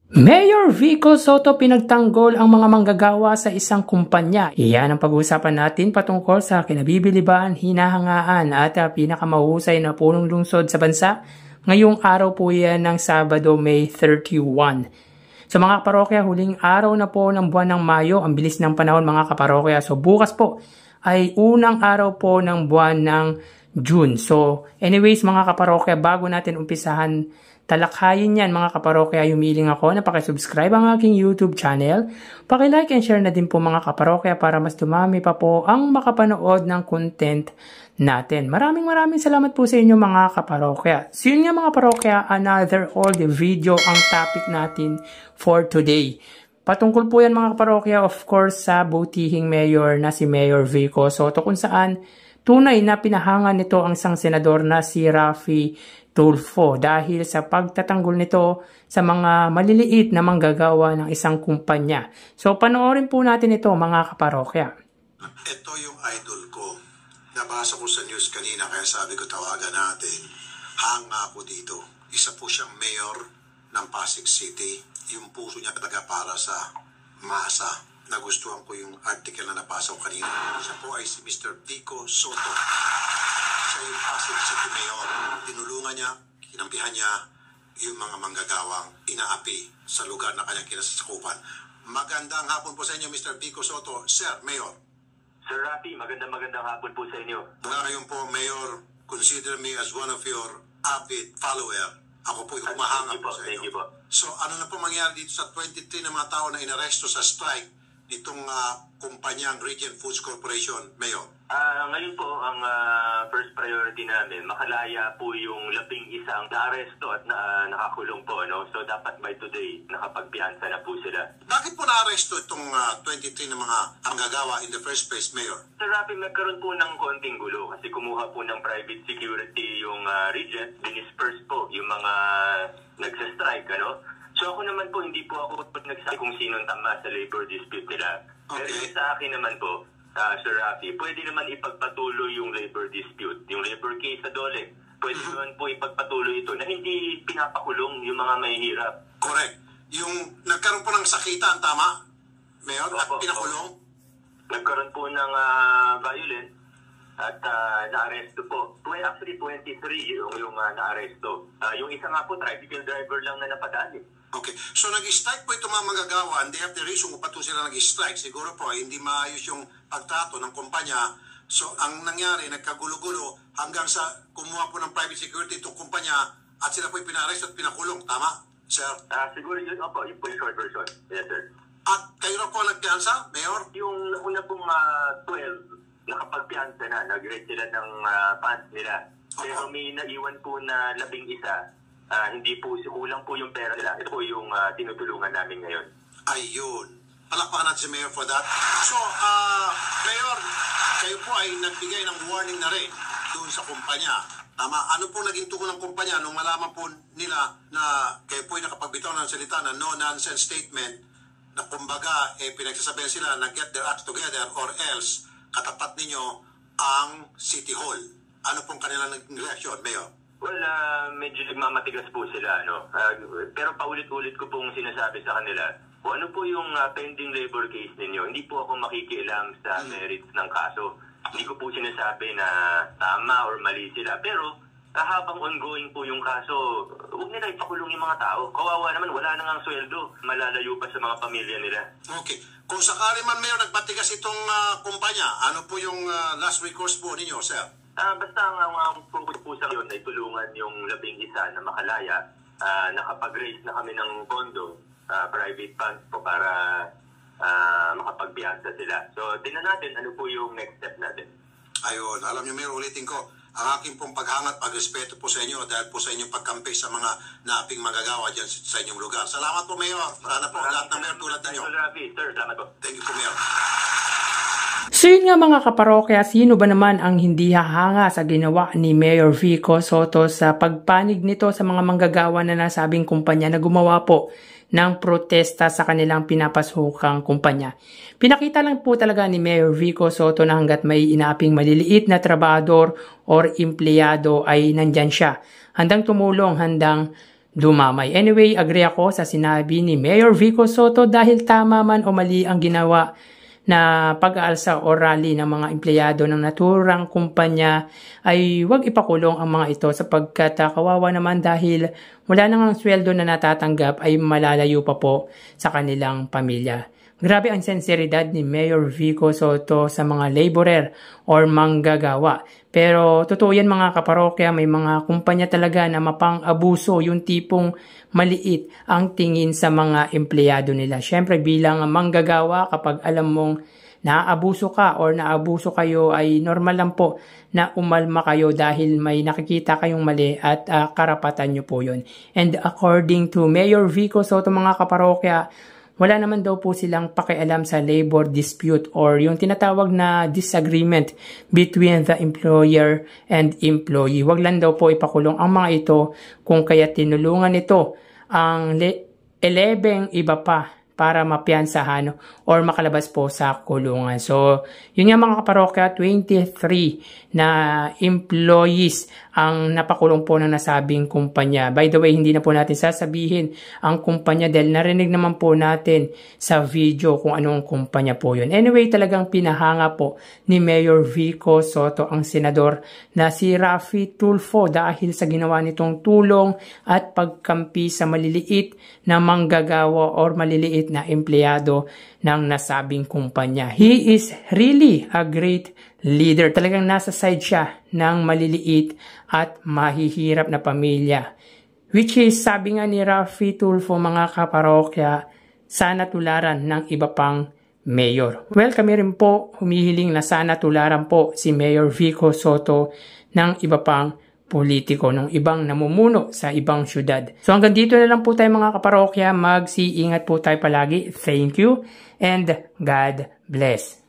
Mayor Vico Soto pinagtanggol ang mga manggagawa sa isang kumpanya. Iyan ang pag-uusapan natin patungkol sa kinabibiliban, hinahangaan at pinakamahusay na punong lungsod sa bansa. Ngayong araw po yan ng Sabado, May 31. Sa mga kaparokya, huling araw na po ng buwan ng Mayo. Ang bilis ng panahon mga kaparokya. So bukas po ay unang araw po ng buwan ng June. So anyways mga kaparokya, bago natin umpisahan talakhayin yan mga kaparokya, humiling ako na pakisubscribe ang aking YouTube channel. Pakilike and share na din po mga kaparokya para mas dumami pa po ang makapanood ng content natin. Maraming salamat po sa inyo mga kaparokya. So yun nga mga parokya, another audio video ang topic natin for today. Patungkol po yan mga kaparokya, of course, sa butihing mayor na si Mayor Vico Soto, kung saan tunay na pinahangan nito ang isang senador na si Raffy Tulfo dahil sa pagtatanggol nito sa mga maliliit na manggagawa ng isang kumpanya. So panoorin po natin ito mga kaparokya. Ito yung idol ko. Nabasa ko sa news kanina kaya sabi ko tawagan natin. Hanga ako dito. Isa po siyang mayor ng Pasig City. Yung puso niya talaga para sa masa. Nagustuhan ko yung article na nabasa ko kanina. Siya po ay si Mr. Vico Soto. Siya yung Pasig City Mayor. Tinulungan niya, kinampihan niya yung mga manggagawang inaapi sa lugar na kanyang kinasasakupan. Magandang hapon po sa inyo, Mr. Vico Soto. Sir, Mayor. Sir Raffy, magandang hapon po sa inyo. Ngayon po, Mayor, consider me as one of your avid follower. Ako po humahanga po sa inyo. So, ano na po mangyari dito sa 23 na mga tao na inaresto sa strike nitong kumpanyang Regent Foods Corporation, Mayor? Ngayon po, ang first priority namin, makalaya po yung 11 ang naaresto at nakakulong po. No? So dapat by today, nakapagpiansa na po sila. Bakit po naaresto itong 23 na mga anggagawa in the first place, Mayor? Sir Raffy, nagkaroon po ng konting gulo kasi kumuha po ng private security yung Regent. Dinisperse po yung mga nagsastrike. Ano? So ako naman po, hindi po ako nagsabi kung sinong tama sa labor dispute nila. Okay. Pero sa akin naman po, Sir Raffy, pwede naman ipagpatuloy yung labor dispute, yung labor case sa DOLE. Pwede naman po ipagpatuloy ito na hindi pinapakulong yung mga mahihirap. Correct. Yung nagkaroon po ng sakitan, tama, Mayor, at pinakulong? Nagkaroon po ng violence at na-aresto po. Actually, 23 yung na-aresto. Yung isa nga po, tricycle driver lang na napadali. Okay. So nag-strike po itong mga manggagawa and they have the reason kung pato sila nag-strike. Siguro po hindi maayos yung pagtrato ng kumpanya. So ang nangyari, nagkagulo-gulo hanggang sa kumuha po ng private security itong kumpanya at sila po pinaresto at pinakulong. Tama, sir? Siguro yun, opo, yung po yung short version. Yes, sir. At kayo na po nagpiansa, Mayor? Yung una pong 12, nakapagpiansa na. Nag-rate sila ng funds nila. Pero may naiwan po na 11. Hindi po, kulang po yung pera nila. Ito po yung tinutulungan namin ngayon. Ayun. Palakpakan natin si Mayor for that. So, Mayor, kayo po ay nagbigay ng warning na rin doon sa kumpanya. Tama, ano po naging tugon ng kumpanya nung malaman po nila na kayo po ay nakapagbitaw ng salita na no-nonsense statement na kumbaga pinagsasabihan sila na get their acts together or else katapat ninyo ang City Hall. Ano pong kanilang reaction, Mayor? Well, medyo nagmamatigas po sila, no? Pero paulit-ulit ko pong sinasabi sa kanila, kung ano po yung pending labor case ninyo, hindi po ako makikialam sa merits ng kaso. Hindi ko po sinasabi na tama or mali sila. Pero habang ongoing po yung kaso, huwag nila ipakulong yung mga tao. Kawawa naman, wala na nga sweldo. Malalayo pa sa mga pamilya nila. Okay. Kung sakali man Mayor nagbatigas itong kumpanya, ano po yung last recourse po ninyo, sir? Basta ang focus po sa yun ay tulungan yung 11 na makalaya. Nakapag-raise na kami ng pondo, private funds po para makapagbiyansa sila. So, tingnan natin ano po yung next step natin. Ayun, alam niyo Mayor, ulitin ko, ang aking pong paghangat, pagrespeto po sa inyo dahil po sa inyong pagkampi sa mga naaping magagawa dyan sa inyong lugar. Salamat po, Mayor. Sana po lahat ng Mayor tulad ninyo. Sir, salamat po. Thank you po, Mayor. So yun nga mga kaparokya, sino ba naman ang hindi hahanga sa ginawa ni Mayor Vico Soto sa pagpanig nito sa mga manggagawa na nasabing kumpanya na gumawa po ng protesta sa kanilang pinapasukang kumpanya. Pinakita lang po talaga ni Mayor Vico Soto na hanggat may inaaping maliliit na trabahador or empleyado ay nandyan siya. Handang tumulong, handang dumamay. Anyway, agree ako sa sinabi ni Mayor Vico Sotto dahil tama man o mali ang ginawa na pag-aalsa o rally ng mga empleyado ng naturang kumpanya ay huwag ipakulong ang mga ito sapagkat kawawa naman dahil wala nang sweldo na natatanggap ay malalayo pa po sa kanilang pamilya. Grabe ang sinseridad ni Mayor Vico Sotto sa mga laborer or manggagawa. Pero totoo yan mga kaparokya, may mga kumpanya talaga na mapang-abuso, yung tipong maliit ang tingin sa mga empleyado nila. Siyempre bilang manggagawa, kapag alam mong naaabuso ka or naabuso kayo ay normal lang po na umalma kayo dahil may nakikita kayong mali at karapatan nyo po yun. And according to Mayor Vico Sotto mga kaparokya, wala naman daw po silang pakialam sa labor dispute or yung tinatawag na disagreement between the employer and employee. Wag lang daw po ipakulong ang mga ito kung kaya tinulungan ito ang 11 iba pa para mapiyansahan or makalabas po sa kulungan. So, yun nga mga kaparokya, 23 na employees ang napakulong po ng nasabing kumpanya. By the way, hindi na po natin sasabihin ang kumpanya dahil narinig naman po natin sa video kung anong kumpanya po yun. Anyway, talagang pinahanga po ni Mayor Vico Sotto ang senador na si Raffy Tulfo dahil sa ginawa nitong tulong at pagkampi sa maliliit na manggagawa or maliliit na empleyado ng nasabing kumpanya. He is really a great leader. Talagang nasa side siya ng maliliit at mahihirap na pamilya. Which is, sabi nga ni Raffy Tulfo mga kaparokya, sana tularan ng iba pang mayor. Well, kami rin po humihiling na sana tularan po si Mayor Vico Sotto ng iba pang politiko, ng ibang namumuno sa ibang syudad. So hanggang dito na lang po tayo mga kaparokya. Mag-iingat po tayo palagi. Thank you and God bless.